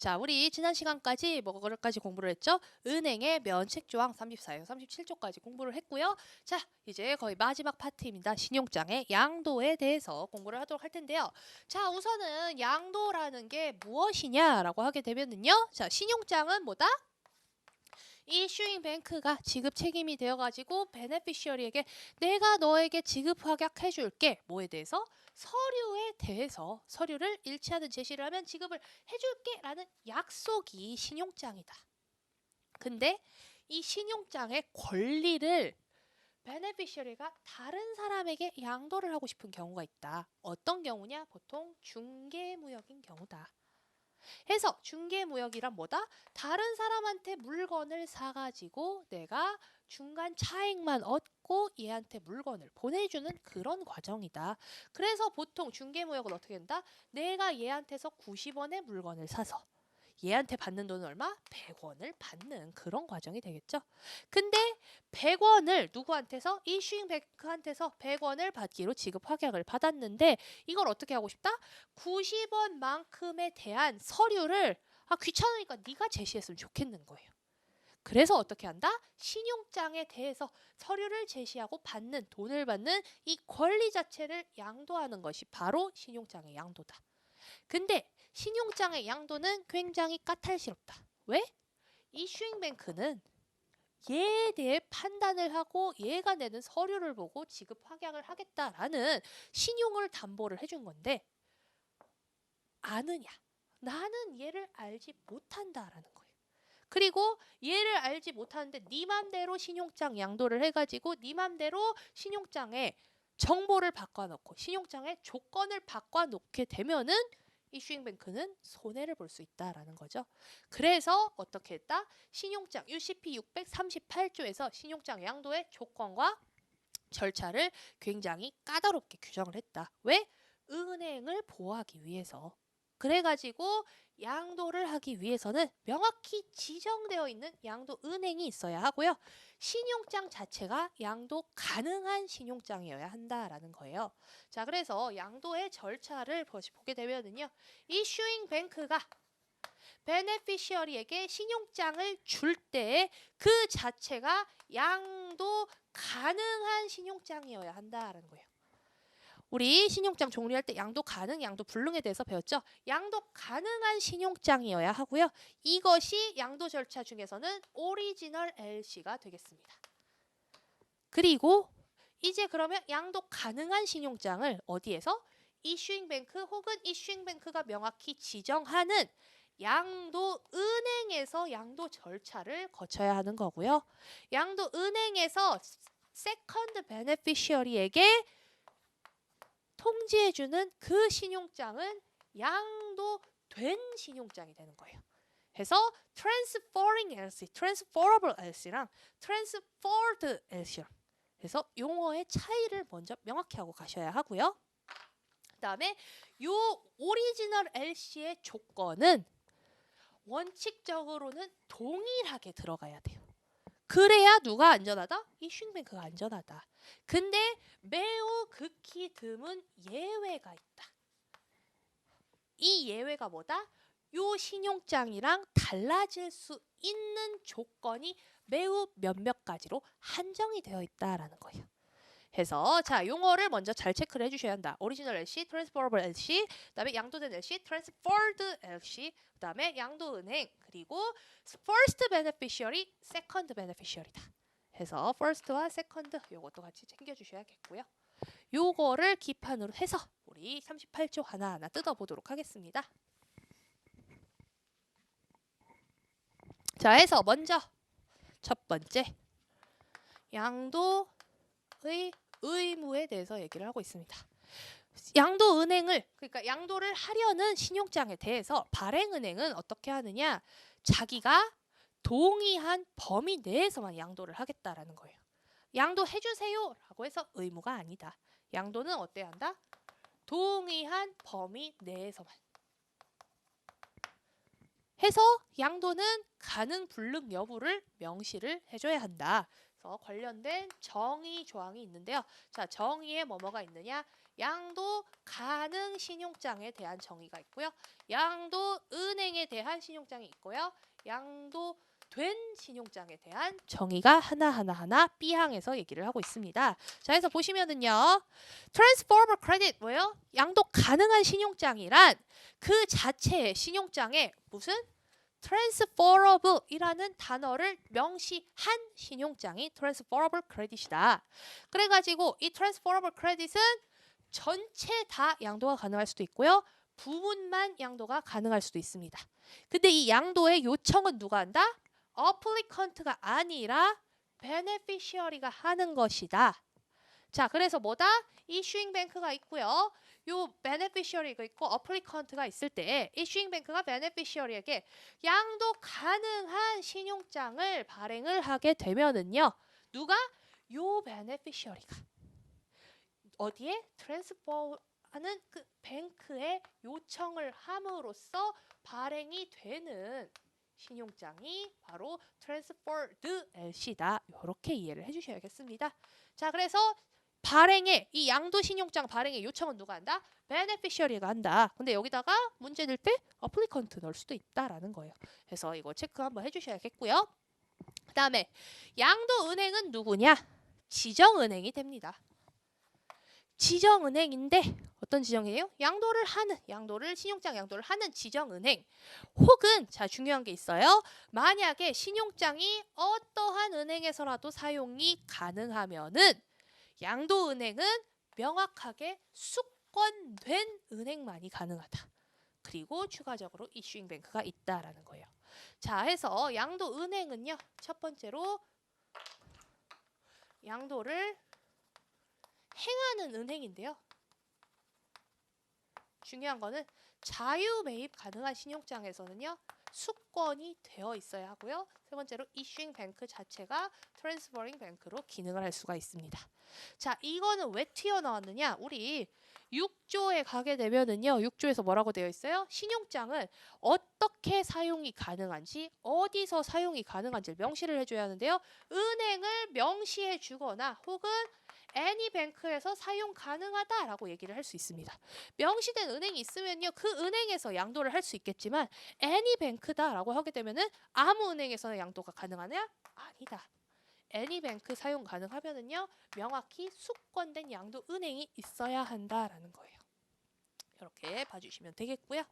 자, 우리 지난 시간까지 뭐까지 공부를 했죠? 은행의 면책 조항 34에서 37조까지 공부를 했고요. 자, 이제 거의 마지막 파트입니다. 신용장의 양도에 대해서 공부를 하도록 할 텐데요. 자, 우선은 양도라는 게 무엇이냐라고 하게 되면은요. 자, 신용장은 뭐다? 이슈잉 뱅크가 지급 책임이 되어가지고 베네피셔리에게 내가 너에게 지급 확약해 줄게. 뭐에 대해서? 서류에 대해서 서류를 일치하는 제시를 하면 지급을 해줄게 라는 약속이 신용장이다. 근데 이 신용장의 권리를 베네피셔리가 다른 사람에게 양도를 하고 싶은 경우가 있다. 어떤 경우냐? 보통 중개무역인 경우다. 해서 중개무역이란 뭐다? 다른 사람한테 물건을 사가지고 내가 중간 차익만 얻고 얘한테 물건을 보내주는 그런 과정이다. 그래서 보통 중개무역은 어떻게 된다? 내가 얘한테서 90원의 물건을 사서 얘한테 받는 돈은 얼마? 100원을 받는 그런 과정이 되겠죠. 근데 100원을 누구한테서? 이슈잉 뱅크한테서 100원을 받기로 지급 확약을 받았는데 이걸 어떻게 하고 싶다? 90원만큼에 대한 서류를 귀찮으니까 네가 제시했으면 좋겠는 거예요. 그래서 어떻게 한다? 신용장에 대해서 서류를 제시하고 받는 돈을 받는 이 권리 자체를 양도하는 것이 바로 신용장의 양도다. 근데 신용장의 양도는 굉장히 까탈스럽다. 왜? 이슈잉뱅크는 얘에 대해 판단을 하고 얘가 내는 서류를 보고 지급 확약을 하겠다라는 신용을 담보를 해준 건데 아느냐? 나는 얘를 알지 못한다라는 거예요. 그리고 얘를 알지 못하는데 네 맘대로 신용장 양도를 해가지고 네 맘대로 신용장에 정보를 바꿔놓고 신용장에 조건을 바꿔놓게 되면은 이슈잉뱅크는 손해를 볼 수 있다라는 거죠. 그래서 어떻게 했다? 신용장 UCP 638조에서 신용장 양도의 조건과 절차를 굉장히 까다롭게 규정을 했다. 왜? 은행을 보호하기 위해서. 그래가지고 양도를 하기 위해서는 명확히 지정되어 있는 양도 은행이 있어야 하고요. 신용장 자체가 양도 가능한 신용장이어야 한다라는 거예요. 자, 그래서 양도의 절차를 보게 되면은요. 이슈잉 뱅크가 베네피셔리에게 신용장을 줄 때 그 자체가 양도 가능한 신용장이어야 한다라는 거예요. 우리 신용장 종료할 때 양도 가능, 양도 불능에 대해서 배웠죠. 양도 가능한 신용장이어야 하고요. 이것이 양도 절차 중에서는 오리지널 LC가 되겠습니다. 그리고 이제 그러면 양도 가능한 신용장을 어디에서? 이슈잉뱅크 혹은 이슈잉뱅크가 명확히 지정하는 양도은행에서 양도 절차를 거쳐야 하는 거고요. 양도은행에서 세컨드 베네피셔리에게 통지해주는 그 신용장은 양도된 신용장이 되는 거예요. 그래서 transferring LC, transferable LC랑 transferred LC랑 그래서 용어의 차이를 먼저 명확히 하고 가셔야 하고요. 그 다음에 요 오리지널 LC의 조건은 원칙적으로는 동일하게 들어가야 돼요. 그래야 누가 안전하다? 이슈잉뱅크가 안전하다. 근데 매우 극히 드문 예외가 있다. 이 예외가 뭐다? 요 신용장이랑 달라질 수 있는 조건이 매우 몇몇 가지로 한정이 되어 있다라는 거예요. 해서 자 용어를 먼저 잘 체크를 해주셔야 한다. 오리지널 LC, transferable LC, 그다음에 양도된 LC, transferred LC, 그다음에 양도은행, 그리고 first beneficiary, second beneficiary다. 해서 first와 second 요것도 같이 챙겨주셔야겠고요. 요거를 기판으로 해서 우리 38조 하나하나 뜯어보도록 하겠습니다. 자 해서 먼저 첫 번째 양도의 의무에 대해서 얘기를 하고 있습니다. 양도은행을 그러니까 양도를 하려는 신용장에 대해서 발행은행은 어떻게 하느냐? 자기가 동의한 범위 내에서만 양도를 하겠다라는 거예요. 양도해주세요 라고 해서 의무가 아니다. 양도는 어때야 한다? 동의한 범위 내에서만. 해서 양도는 가능 불능 여부를 명시를 해줘야 한다. 그래서 관련된 정의 조항이 있는데요. 자, 정의에 뭐뭐가 있느냐? 양도 가능 신용장에 대한 정의가 있고요. 양도 은행에 대한 신용장이 있고요. 양도 된 신용장에 대한 정의가 하나하나 B항에서 얘기를 하고 있습니다. 자, 그래서 보시면은요. transferable credit 뭐예요? 양도 가능한 신용장이란 그 자체의 신용장에 무슨 transferable이라는 단어를 명시한 신용장이 transferable credit이다. 그래가지고 이 transferable credit은 전체 다 양도가 가능할 수도 있고요. 부분만 양도가 가능할 수도 있습니다. 근데 이 양도의 요청은 누가 한다? applicant가 아니라 beneficiary가 하는 것이다. 자, 그래서 뭐다? issuing bank가 있고요. 요 beneficiary가 있고 applicant가 있을 때 issuing bank가 beneficiary에게 양도 가능한 신용장을 발행을 하게 되면은요. 누가? 요 beneficiary가 어디에? 트랜스퍼하는 그 뱅크에 요청을 함으로써 발행이 되는 신용장이 바로 transferred LC다. 이렇게 이해를 해주셔야겠습니다. 자, 그래서 발행에 이 양도 신용장 발행의 요청은 누가 한다? beneficiary가 한다. 근데 여기다가 문제 낼 때 applicant 넣을 수도 있다라는 거예요. 그래서 이거 체크 한번 해주셔야겠고요. 그 다음에 양도 은행은 누구냐? 지정은행이 됩니다. 지정은행인데 어떤 지정이에요? 신용장 양도를 하는 지정은행 혹은 자 중요한 게 있어요. 만약에 신용장이 어떠한 은행에서라도 사용이 가능하면은 양도은행은 명확하게 숙권된 은행만이 가능하다. 그리고 추가적으로 이슈잉 뱅크가 있다라는 거예요. 자, 해서 양도은행은요. 첫 번째로 양도를 행하는 은행인데요. 중요한 거는 자유 매입 가능한 신용장에서는요. 숙권이 되어 있어야 하고요. 세 번째로 이슈잉 뱅크 자체가 트랜스퍼링 뱅크로 기능을 할 수가 있습니다. 자, 이거는 왜 튀어나왔느냐? 우리 6조에 가게 되면은요. 6조에서 뭐라고 되어 있어요? 신용장은 어떻게 사용이 가능한지, 어디서 사용이 가능한지를 명시를 해줘야 하는데요. 은행을 명시해 주거나 혹은 애니뱅크에서 사용 가능하다라고 얘기를 할 수 있습니다. 명시된 은행이 있으면요. 그 은행에서 양도를 할 수 있겠지만 애니뱅크다라고 하게 되면은 아무 은행에서는 양도가 가능하냐? 아니다. 애니뱅크 사용 가능하면은요. 명확히 숙권된 양도 은행이 있어야 한다라는 거예요. 이렇게 봐주시면 되겠고요.